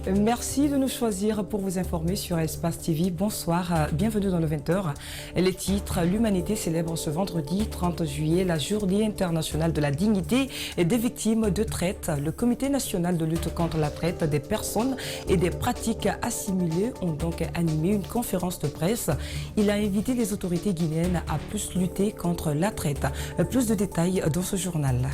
Merci de nous choisir pour vous informer sur Espace TV. Bonsoir, bienvenue dans le 20h. Les titres: l'humanité célèbre ce vendredi 30 juillet la journée internationale de la dignité et des victimes de traite. Le Comité national de lutte contre la traite des personnes et des pratiques assimilées ont donc animé une conférence de presse. Il a invité les autorités guinéennes à plus lutter contre la traite. Plus de détails dans ce journal.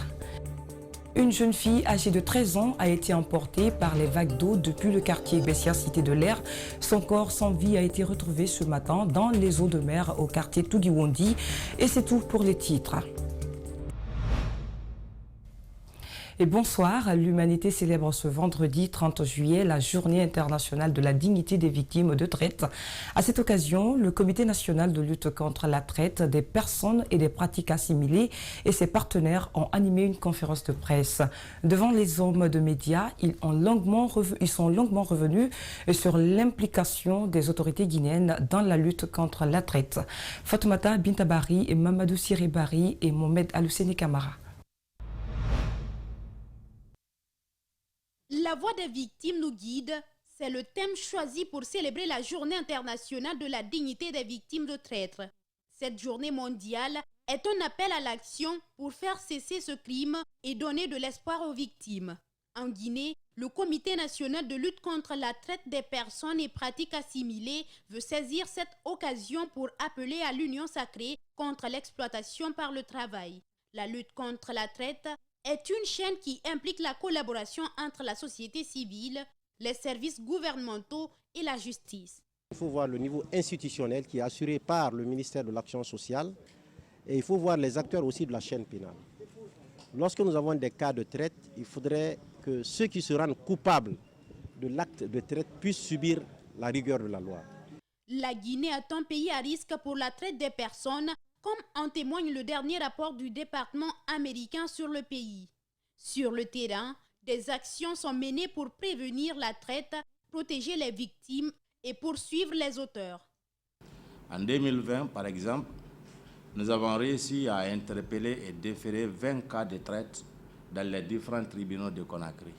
Une jeune fille âgée de 13 ans a été emportée par les vagues d'eau depuis le quartier Bessia, cité de l'Air. Son corps sans vie a été retrouvé ce matin dans les eaux de mer au quartier Tugiwondi. Et c'est tout pour les titres. Et bonsoir, l'humanité célèbre ce vendredi 30 juillet la journée internationale de la dignité des victimes de traite. À cette occasion, le Comité national de lutte contre la traite des personnes et des pratiques assimilées et ses partenaires ont animé une conférence de presse. Devant les hommes de médias, ils sont longuement revenus sur l'implication des autorités guinéennes dans la lutte contre la traite. Fatoumata Bintabari et Mamadou Siribari et Mohamed Alousseni Kamara. La voix des victimes nous guide, c'est le thème choisi pour célébrer la journée internationale de la dignité des victimes de traite. Cette journée mondiale est un appel à l'action pour faire cesser ce crime et donner de l'espoir aux victimes. En Guinée, le Comité national de lutte contre la traite des personnes et pratiques assimilées veut saisir cette occasion pour appeler à l'union sacrée contre l'exploitation par le travail. La lutte contre la traite est une chaîne qui implique la collaboration entre la société civile, les services gouvernementaux et la justice. Il faut voir le niveau institutionnel qui est assuré par le ministère de l'Action sociale et il faut voir les acteurs aussi de la chaîne pénale. Lorsque nous avons des cas de traite, il faudrait que ceux qui se rendent coupables de l'acte de traite puissent subir la rigueur de la loi. La Guinée est un pays à risque pour la traite des personnes, comme en témoigne le dernier rapport du département américain sur le pays. Sur le terrain, des actions sont menées pour prévenir la traite, protéger les victimes et poursuivre les auteurs. En 2020, par exemple, nous avons réussi à interpeller et déférer 20 cas de traite dans les différents tribunaux de Conakry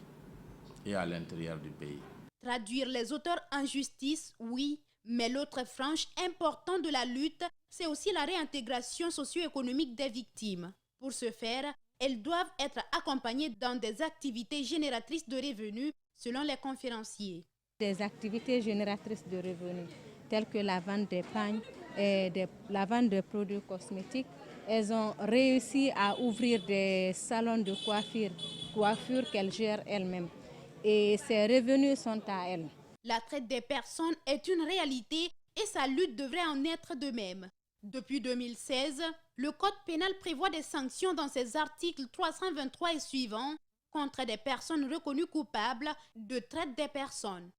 et à l'intérieur du pays. Traduire les auteurs en justice, oui, mais l'autre frange importante de la lutte, c'est aussi la réintégration socio-économique des victimes. Pour ce faire, elles doivent être accompagnées dans des activités génératrices de revenus, selon les conférenciers. Des activités génératrices de revenus, telles que la vente des pagnes et la vente de produits cosmétiques. Elles ont réussi à ouvrir des salons de coiffure qu'elles gèrent elles-mêmes. Et ces revenus sont à elles. La traite des personnes est une réalité et sa lutte devrait en être de même. Depuis 2016, le Code pénal prévoit des sanctions dans ses articles 323 et suivants contre des personnes reconnues coupables de traite des personnes.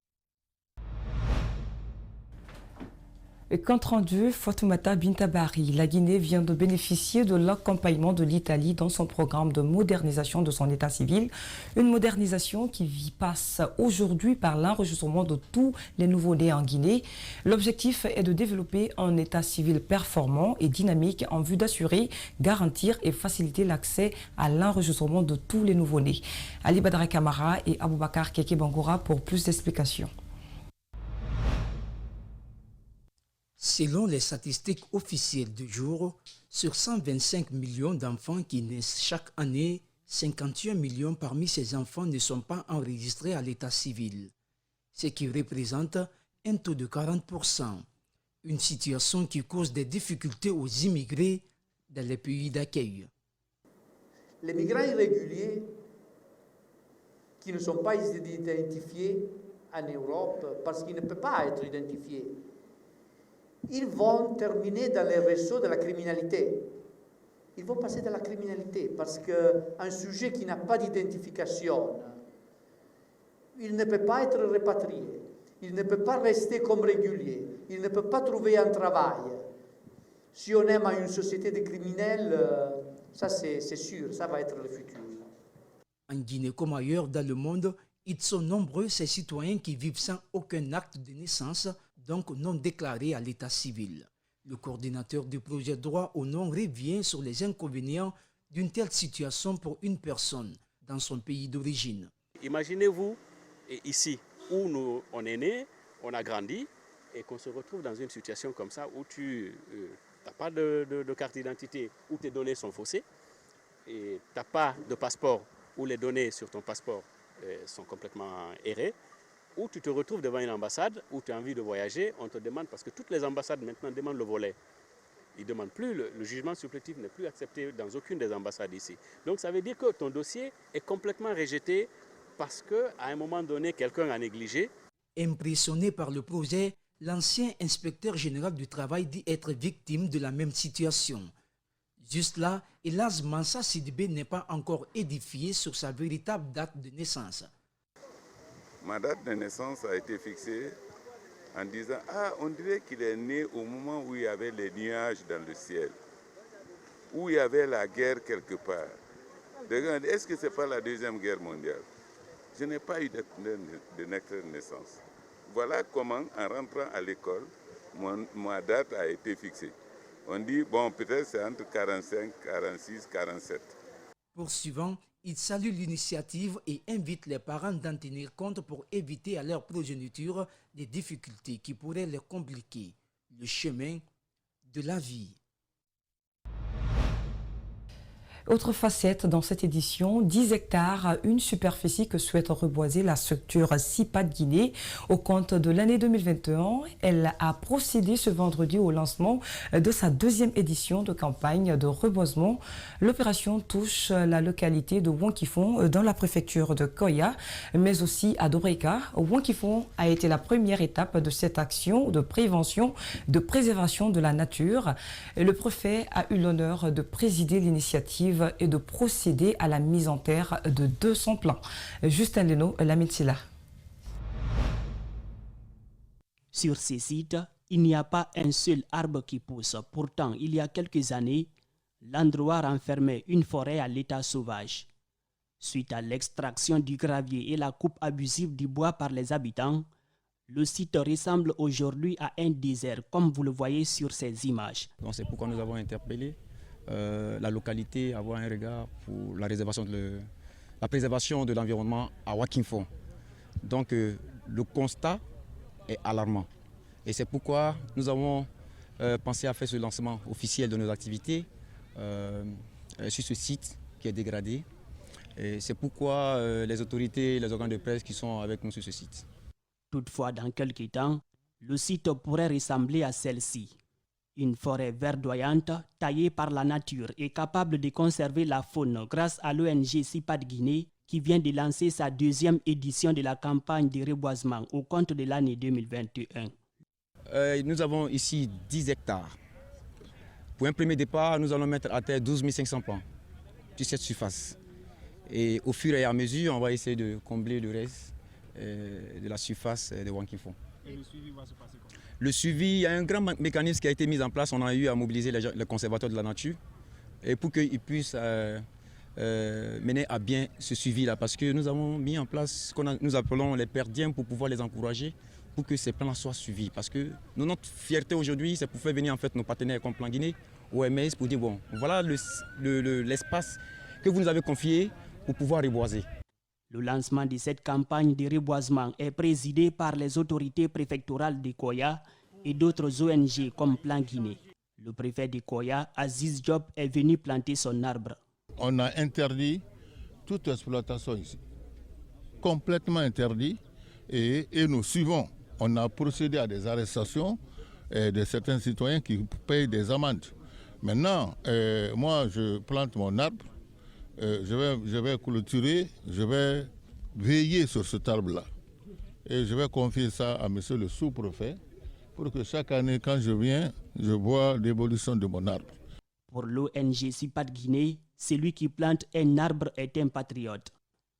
Compte rendu, Fatoumata Bintabari. La Guinée vient de bénéficier de l'accompagnement de l'Italie dans son programme de modernisation de son état civil. Une modernisation qui passe aujourd'hui par l'enregistrement de tous les nouveaux-nés en Guinée. L'objectif est de développer un état civil performant et dynamique en vue d'assurer, garantir et faciliter l'accès à l'enregistrement de tous les nouveaux-nés. Ali Badara Kamara et Aboubakar Keke Bangoura pour plus d'explications. Selon les statistiques officielles du jour, sur 125 millions d'enfants qui naissent chaque année, 51 millions parmi ces enfants ne sont pas enregistrés à l'état civil, ce qui représente un taux de 40%. Une situation qui cause des difficultés aux immigrés dans les pays d'accueil. Les migrants irréguliers qui ne sont pas identifiés en Europe parce qu'ils ne peuvent pas être identifiés, ils vont terminer dans les réseaux de la criminalité. Ils vont passer dans la criminalité parce qu'un sujet qui n'a pas d'identification, il ne peut pas être répatrié, il ne peut pas rester comme régulier, il ne peut pas trouver un travail. Si on aime une société de criminels, ça c'est sûr, ça va être le futur. En Guinée comme ailleurs dans le monde, ils sont nombreux ces citoyens qui vivent sans aucun acte de naissance, donc non déclarés à l'état civil. Le coordinateur du projet Droit au nom revient sur les inconvénients d'une telle situation pour une personne dans son pays d'origine. Imaginez-vous ici, où on est né, on a grandi, et qu'on se retrouve dans une situation comme ça où tu n'as pas de carte d'identité, où tes données sont faussées, et tu n'as pas de passeport, où les données sur ton passeport sont complètement errées, où tu te retrouves devant une ambassade, où tu as envie de voyager, on te demande, parce que toutes les ambassades maintenant demandent le volet. Ils ne demandent plus, le jugement supplétif n'est plus accepté dans aucune des ambassades ici. Donc ça veut dire que ton dossier est complètement rejeté parce qu'à un moment donné, quelqu'un a négligé. Impressionné par le projet, l'ancien inspecteur général du travail dit être victime de la même situation. Juste là, Elhadj Mansa Sidibé n'est pas encore édifié sur sa véritable date de naissance. Ma date de naissance a été fixée en disant « Ah, on dirait qu'il est né au moment où il y avait les nuages dans le ciel, où il y avait la guerre quelque part. » Est-ce que ce n'est pas la Deuxième Guerre mondiale? Je n'ai pas eu de naissance. Voilà comment, en rentrant à l'école, ma date a été fixée. On dit, bon, peut-être c'est entre 45, 46, 47. Poursuivant, il salue l'initiative et invite les parents d'en tenir compte pour éviter à leur progéniture des difficultés qui pourraient les compliquer. Le chemin de la vie. Autre facette dans cette édition, 10 hectares, une superficie que souhaite reboiser la structure CIPAD Guinée. Au compte de l'année 2021, elle a procédé ce vendredi au lancement de sa deuxième édition de campagne de reboisement. L'opération touche la localité de Wankifon dans la préfecture de Koya, mais aussi à Dobreka. Wankifon a été la première étape de cette action de prévention, de préservation de la nature. Le préfet a eu l'honneur de présider l'initiative et de procéder à la mise en terre de 200 plants. Justin Leno, Lamine Silla. Sur ces sites, il n'y a pas un seul arbre qui pousse. Pourtant, il y a quelques années, l'endroit renfermait une forêt à l'état sauvage. Suite à l'extraction du gravier et la coupe abusive du bois par les habitants, le site ressemble aujourd'hui à un désert, comme vous le voyez sur ces images. Donc c'est pourquoi nous avons interpellé la localité, avoir un regard pour la préservation de l'environnement à Wankifon. Donc le constat est alarmant. Et c'est pourquoi nous avons pensé à faire ce lancement officiel de nos activités sur ce site qui est dégradé. Et c'est pourquoi les autorités, les organes de presse qui sont avec nous sur ce site. Toutefois, dans quelques temps, le site pourrait ressembler à celle-ci. Une forêt verdoyante, taillée par la nature et capable de conserver la faune grâce à l'ONG CIPAD Guinée qui vient de lancer sa deuxième édition de la campagne de reboisement au compte de l'année 2021. Nous avons ici 10 hectares. Pour un premier départ, nous allons mettre à terre 12 500 plants sur cette surface. Et au fur et à mesure, on va essayer de combler le reste de la surface de Wankifon. Et le suivi va se passer comment? Le suivi, il y a un grand mécanisme qui a été mis en place. On a eu à mobiliser les conservateurs de la nature et pour qu'ils puissent mener à bien ce suivi-là. Parce que nous avons mis en place ce que nous appelons les perdiens pour pouvoir les encourager pour que ces plans soient suivis. Parce que notre fierté aujourd'hui, c'est pour faire venir en fait nos partenaires comme Plan Guinée, OMS, pour dire bon, voilà l'espace que vous nous avez confié pour pouvoir reboiser. Le lancement de cette campagne de reboisement est présidé par les autorités préfectorales de Koya et d'autres ONG comme Plan Guinée. Le préfet de Koya, Aziz Diop, est venu planter son arbre. On a interdit toute exploitation ici, complètement interdit, et nous suivons. On a procédé à des arrestations de certains citoyens qui payent des amendes. Maintenant, moi je plante mon arbre. Je vais clôturer, je vais veiller sur cet arbre-là. Et je vais confier ça à monsieur le sous-préfet pour que chaque année, quand je viens, je vois l'évolution de mon arbre. Pour l'ONG CIPAD Guinée, celui qui plante un arbre est un patriote.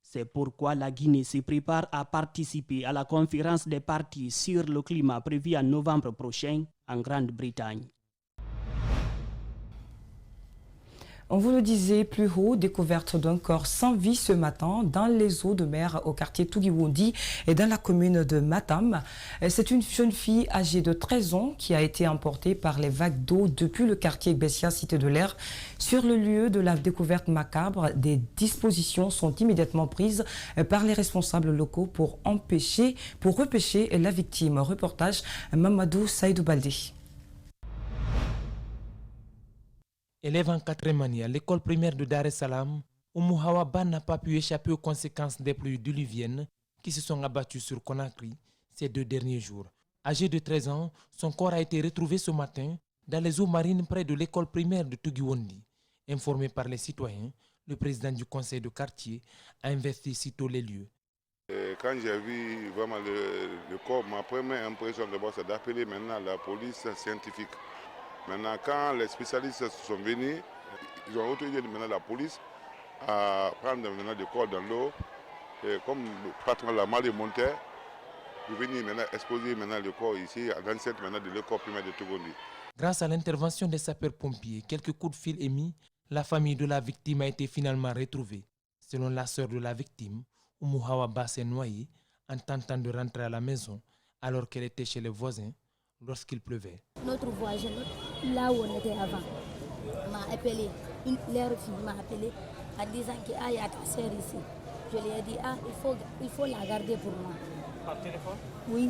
C'est pourquoi la Guinée se prépare à participer à la conférence des parties sur le climat prévue en novembre prochain en Grande-Bretagne. On vous le disait plus haut, découverte d'un corps sans vie ce matin dans les eaux de mer au quartier Tugiwondi et dans la commune de Matam. C'est une jeune fille âgée de 13 ans qui a été emportée par les vagues d'eau depuis le quartier Bessia, Cité de l'Air. Sur le lieu de la découverte macabre, des dispositions sont immédiatement prises par les responsables locaux pour repêcher la victime. Reportage Mamadou Saïdou Baldé. Élève en 4e année à l'école primaire de Dar es Salaam, Oumou Hawa Ba n'a pas pu échapper aux conséquences des pluies diluviennes qui se sont abattues sur Conakry ces 2 derniers jours. Âgé de 13 ans, son corps a été retrouvé ce matin dans les eaux marines près de l'école primaire de Tugiwondi. Informé par les citoyens, le président du conseil de quartier a investi sitôt les lieux. Quand j'ai vu vraiment le corps, ma première impression d'abord c'est d'appeler maintenant la police scientifique. Maintenant, quand les spécialistes sont venus, ils ont autorisé maintenant la police à prendre maintenant le corps dans l'eau. Et comme le patron la mal montait, ils sont venus maintenant exposer maintenant le corps ici à l'enceinte maintenant de l'école primaire de Tugondi. Grâce à l'intervention des sapeurs-pompiers, quelques coups de fil émis, la famille de la victime a été finalement retrouvée. Selon la sœur de la victime, Oumou Hawa Ba s'est noyée en tentant de rentrer à la maison alors qu'elle était chez les voisins lorsqu'il pleuvait. Notre voisin, là où on était avant, m'a appelé, leur fille m'a appelé en disant qu'il y a ta soeur ici. Je lui ai dit, il faut la garder pour moi. Par téléphone? Oui,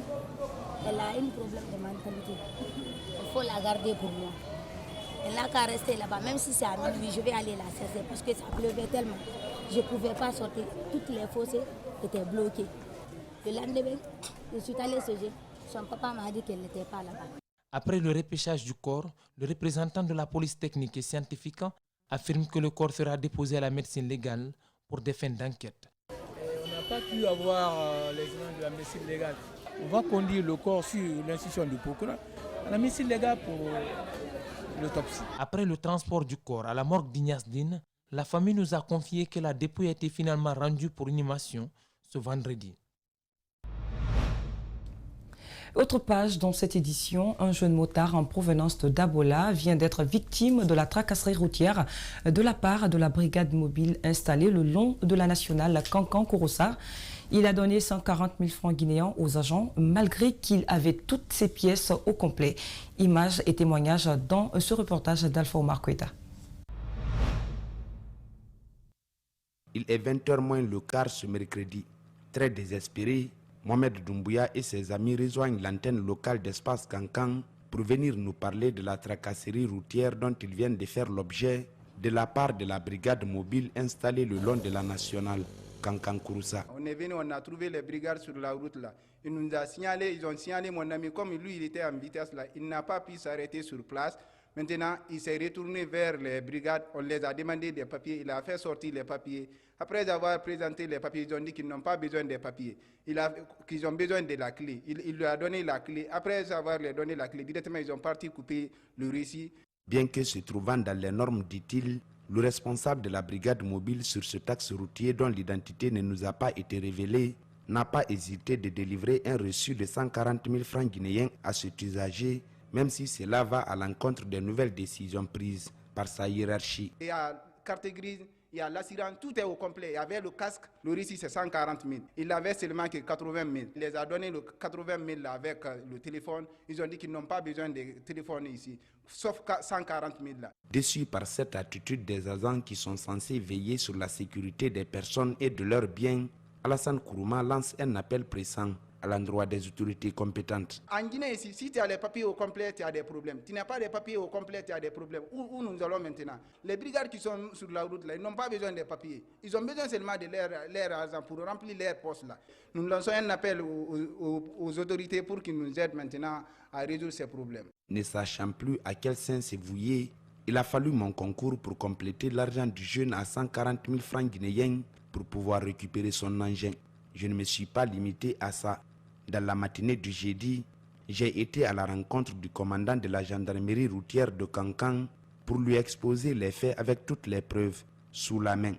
elle a un problème de mentalité. Il faut la garder pour moi. Elle n'a qu'à rester là-bas, même si c'est à minuit, je vais aller la chercher parce que ça pleuvait tellement. Je ne pouvais pas sortir, toutes les fossés étaient bloquées. Le lendemain, je suis allée se jeter. Son papa m'a dit qu'elle n'était pas là-bas. Après le repêchage du corps, le représentant de la police technique et scientifique affirme que le corps sera déposé à la médecine légale pour des fins d'enquête. On n'a pas pu avoir les éléments de la médecine légale. On va conduire le corps sur l'institution du procureur à la médecine légale pour l'autopsie. Après le transport du corps à la morgue d'Ignace Dine, la famille nous a confié que la dépouille a été finalement rendue pour inhumation ce vendredi. Autre page dans cette édition, un jeune motard en provenance de Dabola vient d'être victime de la tracasserie routière de la part de la brigade mobile installée le long de la nationale Kankan-Kouroussa. Il a donné 140 000 francs guinéens aux agents malgré qu'il avait toutes ses pièces au complet. Images et témoignages dans ce reportage d'Alpha Omar Kweta. Il est 20h moins le quart ce mercredi. Très désespéré, Mohamed Doumbouya et ses amis rejoignent l'antenne locale d'Espace Kankan pour venir nous parler de la tracasserie routière dont ils viennent de faire l'objet de la part de la brigade mobile installée le long de la nationale Kankan-Kouroussa. On est venu, on a trouvé les brigades sur la route là. Ils nous ont signalé, ils ont signalé mon ami, comme lui il était en vitesse là, il n'a pas pu s'arrêter sur place. Maintenant, il s'est retourné vers les brigades, on les a demandé des papiers, il a fait sortir les papiers. Après avoir présenté les papiers, ils ont dit qu'ils n'ont pas besoin des papiers, qu'ils ont besoin de la clé. Il lui a donné la clé. Après avoir lui donné la clé, directement ils ont parti couper le récit. Bien que se trouvant dans les normes, dit-il, le responsable de la brigade mobile sur ce axe routier dont l'identité ne nous a pas été révélée, n'a pas hésité de délivrer un reçu de 140 000 francs guinéens à cet usager, même si cela va à l'encontre des nouvelles décisions prises par sa hiérarchie. Il y a carte grise, il y a l'assurance, tout est au complet. Il y avait le casque, le récit c'est 140 000. Il avait seulement que 80 000. Il les a donné le 80 000 avec le téléphone. Ils ont dit qu'ils n'ont pas besoin de téléphone ici, sauf 140 000 là. Déçus par cette attitude des agents qui sont censés veiller sur la sécurité des personnes et de leurs biens, Alassane Kourouma lance un appel pressant à l'endroit des autorités compétentes. En Guinée, ici, si tu as les papiers au complet, tu as des problèmes. Tu n'as pas les papiers au complet, tu as des problèmes. Où nous allons maintenant? Les brigades qui sont sur la route, là, ils n'ont pas besoin des papiers. Ils ont besoin seulement de leur argent pour remplir leur poste. Là. Nous lançons un appel aux autorités pour qu'ils nous aident maintenant à résoudre ces problèmes. Ne sachant plus à quel sein se vouer, il a fallu mon concours pour compléter l'argent du jeune à 140 000 francs guinéens pour pouvoir récupérer son engin. Je ne me suis pas limité à ça. Dans la matinée du jeudi, j'ai été à la rencontre du commandant de la gendarmerie routière de Kankan pour lui exposer les faits avec toutes les preuves sous la main.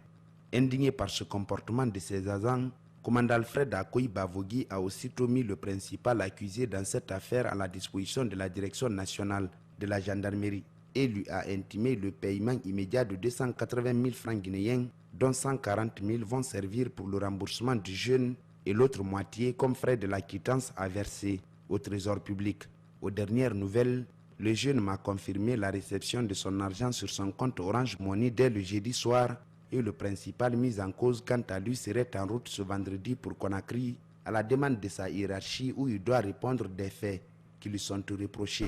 Indigné par ce comportement de ses agents, commandant Alfred Akoy Bavogui a aussitôt mis le principal accusé dans cette affaire à la disposition de la direction nationale de la gendarmerie. et lui a intimé le paiement immédiat de 280 000 francs guinéens, dont 140 000 vont servir pour le remboursement du jeune et l'autre moitié comme frais de la quittance à verser au trésor public. Aux dernières nouvelles, le jeune m'a confirmé la réception de son argent sur son compte Orange Money dès le jeudi soir et le principal mis en cause quant à lui serait en route ce vendredi pour Conakry à la demande de sa hiérarchie où il doit répondre des faits qui lui sont reprochés.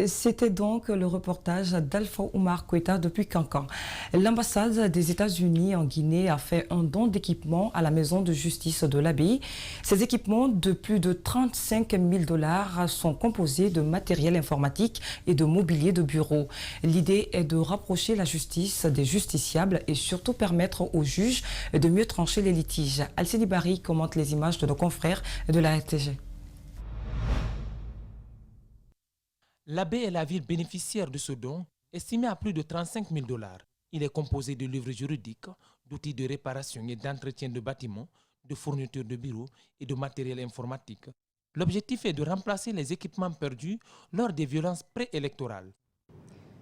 C'était donc le reportage d'Alpha Oumar Quetta depuis Cancan. L'ambassade des États-Unis en Guinée a fait un don d'équipement à la maison de justice de l'abbaye. Ces équipements de plus de 35 000 $ sont composés de matériel informatique et de mobilier de bureau. L'idée est de rapprocher la justice des justiciables et surtout permettre aux juges de mieux trancher les litiges. Alcédi Barry commente les images de nos confrères de la RTG. L'Abbé est la ville bénéficiaire de ce don, estimé à plus de 35 000 $. Il est composé de livres juridiques, d'outils de réparation et d'entretien de bâtiments, de fournitures de bureaux et de matériel informatique. L'objectif est de remplacer les équipements perdus lors des violences préélectorales.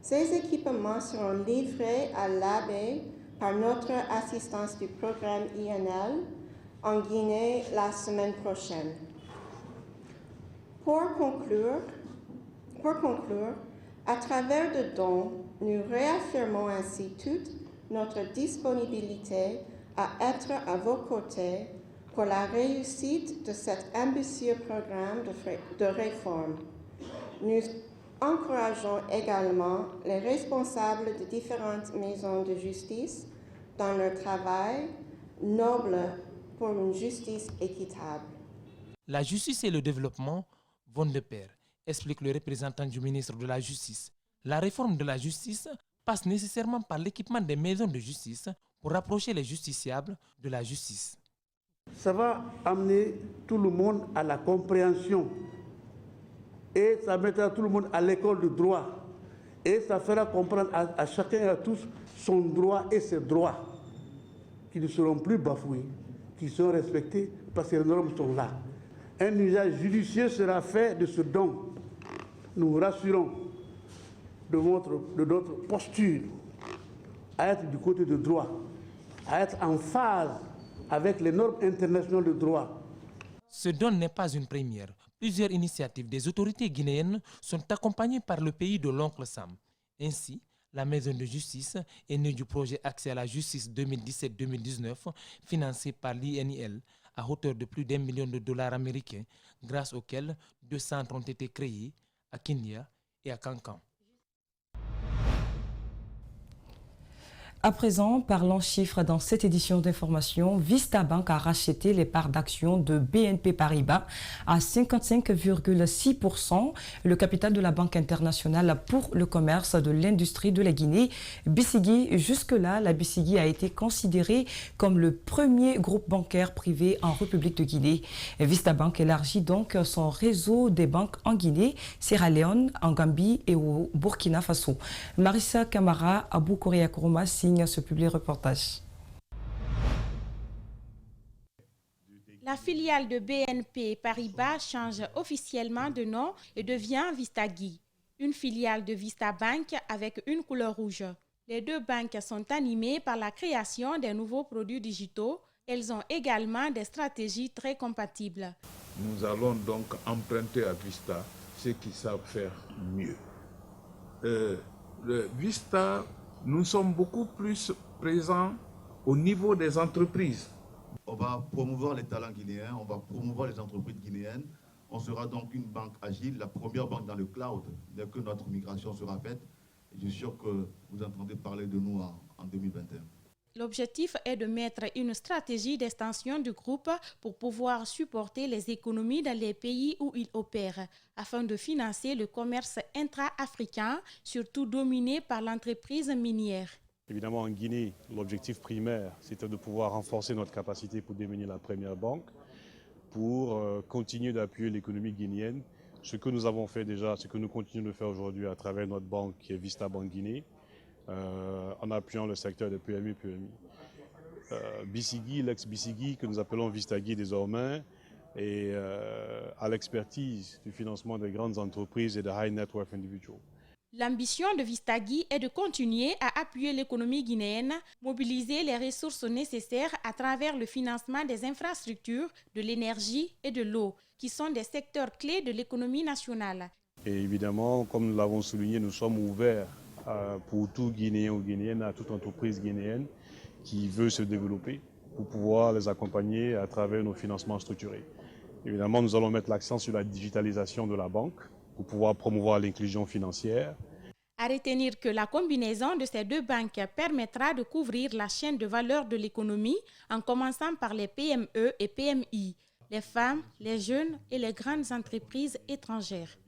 Ces équipements seront livrés à l'Abbé par notre assistance du programme INL en Guinée la semaine prochaine. Pour conclure, à travers le don, nous réaffirmons ainsi toute notre disponibilité à être à vos côtés pour la réussite de cet ambitieux programme de réforme. Nous encourageons également les responsables de différentes maisons de justice dans leur travail noble pour une justice équitable. La justice et le développement vont de pair, explique le représentant du ministre de la Justice. La réforme de la justice passe nécessairement par l'équipement des maisons de justice pour rapprocher les justiciables de la justice. Ça va amener tout le monde à la compréhension et ça mettra tout le monde à l'école de droit et ça fera comprendre à chacun et à tous son droit et ses droits qui ne seront plus bafoués, qui seront respectés parce que les normes sont là. Un usage judicieux sera fait de ce don. Nous vous rassurons de notre posture à être du côté de droit, à être en phase avec les normes internationales de droit. Ce don n'est pas une première. Plusieurs initiatives des autorités guinéennes sont accompagnées par le pays de l'oncle Sam. Ainsi, la maison de justice est née du projet Accès à la justice 2017-2019 financé par l'INIL à hauteur de plus d'1 million de $ américains, grâce auquel 2 centres ont été créés à Kindia et à Cancan. À présent, parlons chiffres dans cette édition d'information. Vista Bank a racheté les parts d'actions de BNP Paribas à 55,6%, le capital de la Banque internationale pour le commerce de l'industrie de la Guinée. Bissigui, jusque-là, la Bissigui a été considérée comme le premier groupe bancaire privé en République de Guinée. Vista Bank élargit donc son réseau des banques en Guinée, Sierra Leone, en Gambie et au Burkina Faso. Marissa Camara, Abou Korea Kuruma signe ce public reportage. La filiale de BNP Paribas change officiellement de nom et devient Vistagui, une filiale de Vista Bank avec une couleur rouge. Les deux banques sont animées par la création des nouveaux produits digitaux. Elles ont également des stratégies très compatibles. Nous allons donc emprunter à Vista ceux qui savent faire mieux. Vista, nous sommes beaucoup plus présents au niveau des entreprises. On va promouvoir les talents guinéens, on va promouvoir les entreprises guinéennes. On sera donc une banque agile, la première banque dans le cloud dès que notre migration sera faite. Et je suis sûr que vous entendez parler de nous en 2021. L'objectif est de mettre une stratégie d'extension du groupe pour pouvoir supporter les économies dans les pays où il opère, afin de financer le commerce intra-africain, surtout dominé par l'entreprise minière. Évidemment, en Guinée, l'objectif primaire, c'était de pouvoir renforcer notre capacité pour devenir la première banque, pour continuer d'appuyer l'économie guinéenne. Ce que nous avons fait déjà, ce que nous continuons de faire aujourd'hui à travers notre banque qui est Vista Bank Guinée, en appuyant le secteur des PMI. Bissigui, l'ex-Bissigui, que nous appelons Vistagui désormais, et à l'expertise du financement des grandes entreprises et de high net worth individuals. L'ambition de Vistagui est de continuer à appuyer l'économie guinéenne, mobiliser les ressources nécessaires à travers le financement des infrastructures, de l'énergie et de l'eau, qui sont des secteurs clés de l'économie nationale. Et évidemment, comme nous l'avons souligné, nous sommes ouverts pour tout Guinéen ou Guinéenne, à toute entreprise guinéenne qui veut se développer, pour pouvoir les accompagner à travers nos financements structurés. Évidemment, nous allons mettre l'accent sur la digitalisation de la banque pour pouvoir promouvoir l'inclusion financière. À retenir que la combinaison de ces deux banques permettra de couvrir la chaîne de valeur de l'économie en commençant par les PME et PMI, les femmes, les jeunes et les grandes entreprises étrangères.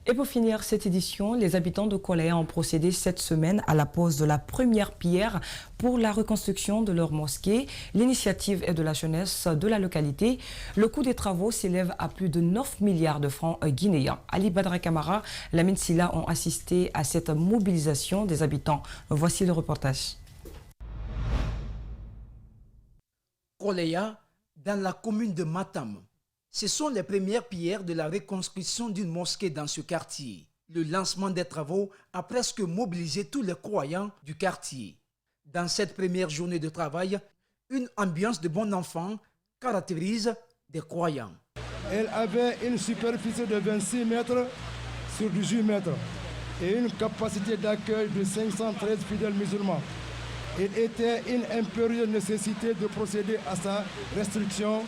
Et pour finir cette édition, les habitants de Kolaya ont procédé cette semaine à la pose de la première pierre pour la reconstruction de leur mosquée. L'initiative est de la jeunesse de la localité. Le coût des travaux s'élève à plus de 9 milliards de francs guinéens. Ali Badra Kamara, Lamine Silla ont assisté à cette mobilisation des habitants. Voici le reportage. Kolaya, dans la commune de Matam. Ce sont les premières pierres de la reconstruction d'une mosquée dans ce quartier. Le lancement des travaux a presque mobilisé tous les croyants du quartier. Dans cette première journée de travail, une ambiance de bon enfant caractérise des croyants. Elle avait une superficie de 26 mètres sur 18 mètres et une capacité d'accueil de 513 fidèles musulmans. Il était une impérieuse nécessité de procéder à sa restriction,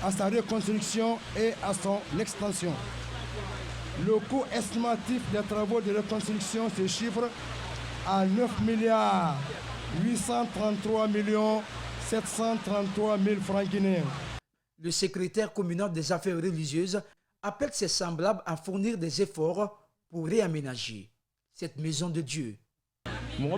à sa reconstruction et à son extension. Le coût estimatif des travaux de reconstruction se chiffre à 9 milliards 833 millions 733 000 francs guinéens. Le secrétaire communal des affaires religieuses appelle ses semblables à fournir des efforts pour réaménager cette maison de Dieu. Nous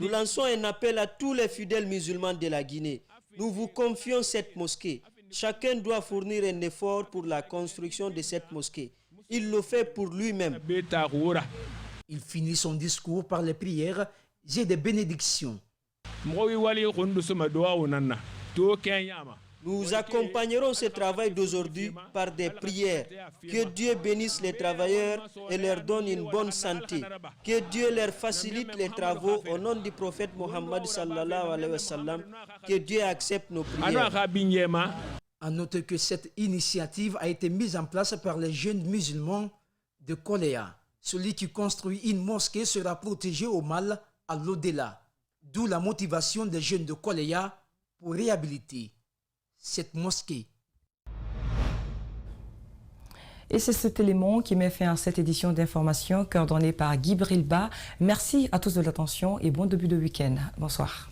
lançons un appel à tous les fidèles musulmans de la Guinée. Nous vous confions cette mosquée. Chacun doit fournir un effort pour la construction de cette mosquée. Il le fait pour lui-même. Il finit son discours par les prières et des bénédictions. Nous accompagnerons ce travail d'aujourd'hui par des prières. Que Dieu bénisse les travailleurs et leur donne une bonne santé. Que Dieu leur facilite les travaux au nom du prophète Mohammed sallallahu alayhi wa sallam. Que Dieu accepte nos prières. À noter que cette initiative a été mise en place par les jeunes musulmans de Kolaya. Celui qui construit une mosquée sera protégé au mal à l'au-delà. D'où la motivation des jeunes de Kolaya pour réhabiliter cette mosquée. Et c'est cet élément qui met fin à cette édition d'information coordonnée par Guy Brilba. Merci à tous de l'attention et bon début de week-end. Bonsoir.